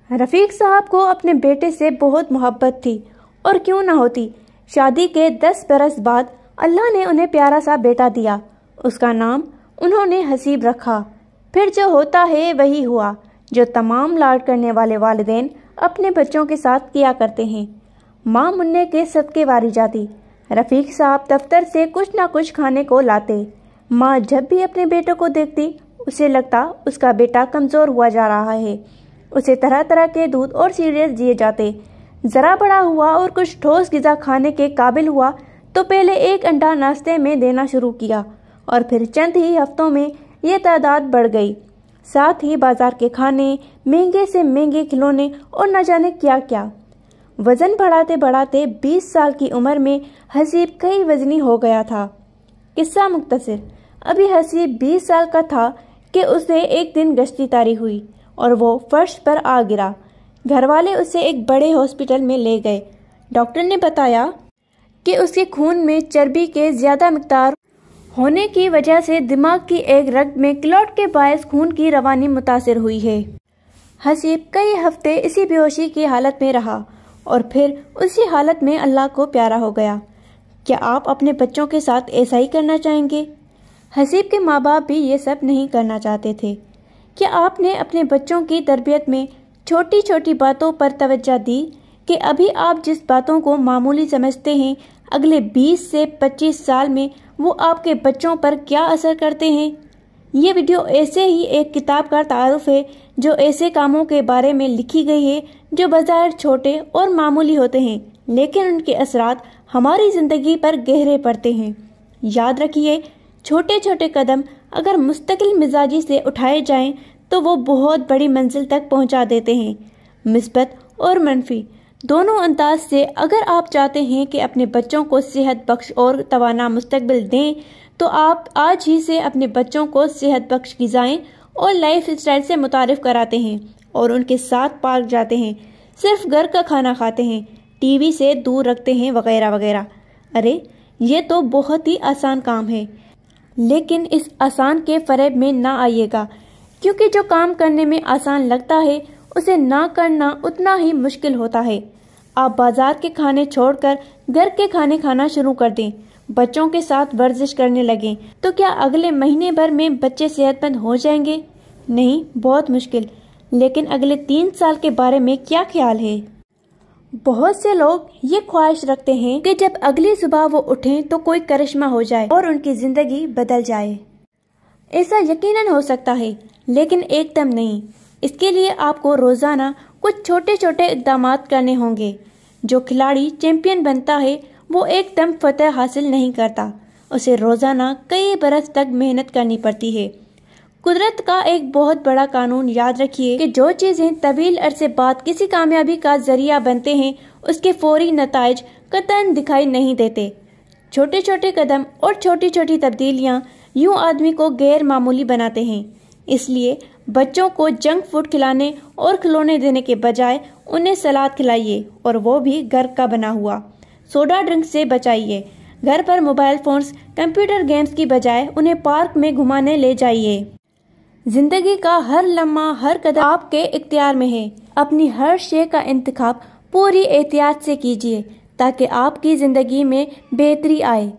रफीक साहब को अपने बेटे से बहुत मोहब्बत थी, और क्यों ना होती। शादी के 10 बरस बाद अल्लाह ने उन्हें प्यारा सा बेटा दिया। उसका नाम उन्होंने हसीब रखा। फिर जो होता है वही हुआ, जो तमाम लाड करने वाले वालिदैन अपने बच्चों के साथ किया करते हैं। माँ मुन्ने के सदके वारी जाती। रफीक साहब दफ्तर से कुछ ना कुछ खाने को लाते। माँ जब भी अपने बेटों को देखती, उसे लगता उसका बेटा कमज़ोर हुआ जा रहा है। उसे तरह तरह के दूध और सीरियल दिए जाते। ज़रा बड़ा हुआ और कुछ ठोस ग़िज़ा खाने के काबिल हुआ तो पहले एक अंडा नाश्ते में देना शुरू किया, और फिर चंद ही हफ्तों में ये तादाद बढ़ गई। साथ ही बाजार के खाने, महंगे से महंगे खिलौने और न जाने क्या क्या। वज़न बढ़ाते बढ़ाते 20 साल की उम्र में हसीब कई वज़नी हो गया था। किस्सा मुख्तसर, अभी हसीब 20 साल का था कि उसे एक दिन गश्ती तारी हुई और वो फर्श पर आ गिरा। घर वाले उसे एक बड़े हॉस्पिटल में ले गए। डॉक्टर ने बताया कि उसके खून में चर्बी के ज़्यादा मिक़दार होने की वजह से दिमाग की एक रग में क्लॉट के बायस खून की रवानी मुतासिर हुई है। हसीब कई हफ्ते इसी बेहोशी की हालत में रहा और फिर उसी हालत में अल्लाह को प्यारा हो गया। क्या आप अपने बच्चों के साथ ऐसा ही करना चाहेंगे? हसीब के माँ बाप भी ये सब नहीं करना चाहते थे। क्या आपने अपने बच्चों की तरबियत में छोटी छोटी बातों पर तवज्जो दी कि अभी आप जिस बातों को मामूली समझते हैं, अगले 20 से 25 साल में वो आपके बच्चों पर क्या असर करते हैं? ये वीडियो ऐसे ही एक किताब का तारुफ है जो ऐसे कामों के बारे में लिखी गई है जो बज़ाहिर छोटे और मामूली होते हैं, लेकिन उनके असरात हमारी ज़िंदगी पर गहरे पड़ते हैं। याद रखिए, छोटे छोटे कदम अगर मुस्तकिल मिजाजी से उठाए जाएं तो वो बहुत बड़ी मंजिल तक पहुंचा देते हैं। मिस्बत और मनफी दोनों अंदाज से अगर आप चाहते हैं कि अपने बच्चों को सेहत बख्श और तवाना मुस्तकबिल दें, तो आप आज ही से अपने बच्चों को सेहत बख्श ग़िज़ाएं और लाइफ स्टाइल से मुतारिफ कराते हैं और उनके साथ पार्क जाते हैं, सिर्फ घर का खाना खाते हैं, टीवी से दूर रखते हैं, वगैरह वगैरह। अरे ये तो बहुत ही आसान काम है, लेकिन इस आसान के फरेब में ना आइएगा, क्योंकि जो काम करने में आसान लगता है उसे ना करना उतना ही मुश्किल होता है। आप बाजार के खाने छोड़कर घर के खाने खाना शुरू कर दें, बच्चों के साथ वर्जिश करने लगें, तो क्या अगले महीने भर में बच्चे सेहतमंद हो जाएंगे? नहीं, बहुत मुश्किल। लेकिन अगले 3 साल के बारे में क्या ख्याल है? बहुत से लोग ये ख्वाहिश रखते हैं कि जब अगली सुबह वो उठें तो कोई करिश्मा हो जाए और उनकी जिंदगी बदल जाए। ऐसा यकीनन हो सकता है, लेकिन एकदम नहीं। इसके लिए आपको रोजाना कुछ छोटे छोटे इक़दामात करने होंगे। जो खिलाड़ी चैंपियन बनता है वो एकदम फतह हासिल नहीं करता, उसे रोजाना कई बरस तक मेहनत करनी पड़ती है। कुदरत का एक बहुत बड़ा कानून याद रखिए कि जो चीज़ें तवील अरसे बाद किसी कामयाबी का जरिया बनते हैं, उसके फौरी नताइज कतई दिखाई नहीं देते। छोटे छोटे कदम और छोटी छोटी तब्दीलियां यूं आदमी को गैर मामूली बनाते हैं। इसलिए बच्चों को जंक फूड खिलाने और खिलौने देने के बजाय उन्हें सलाद खिलाइए, और वो भी घर का बना हुआ। सोडा ड्रिंक से बचाइए। घर पर मोबाइल फोन्स, कंप्यूटर गेम्स की बजाय उन्हें पार्क में घुमाने ले जाइए। जिंदगी का हर लम्हा, हर कदम आपके इख्तियार में है। अपनी हर शे का इंतखाब पूरी एहतियात से कीजिए ताकि आपकी जिंदगी में बेहतरी आए।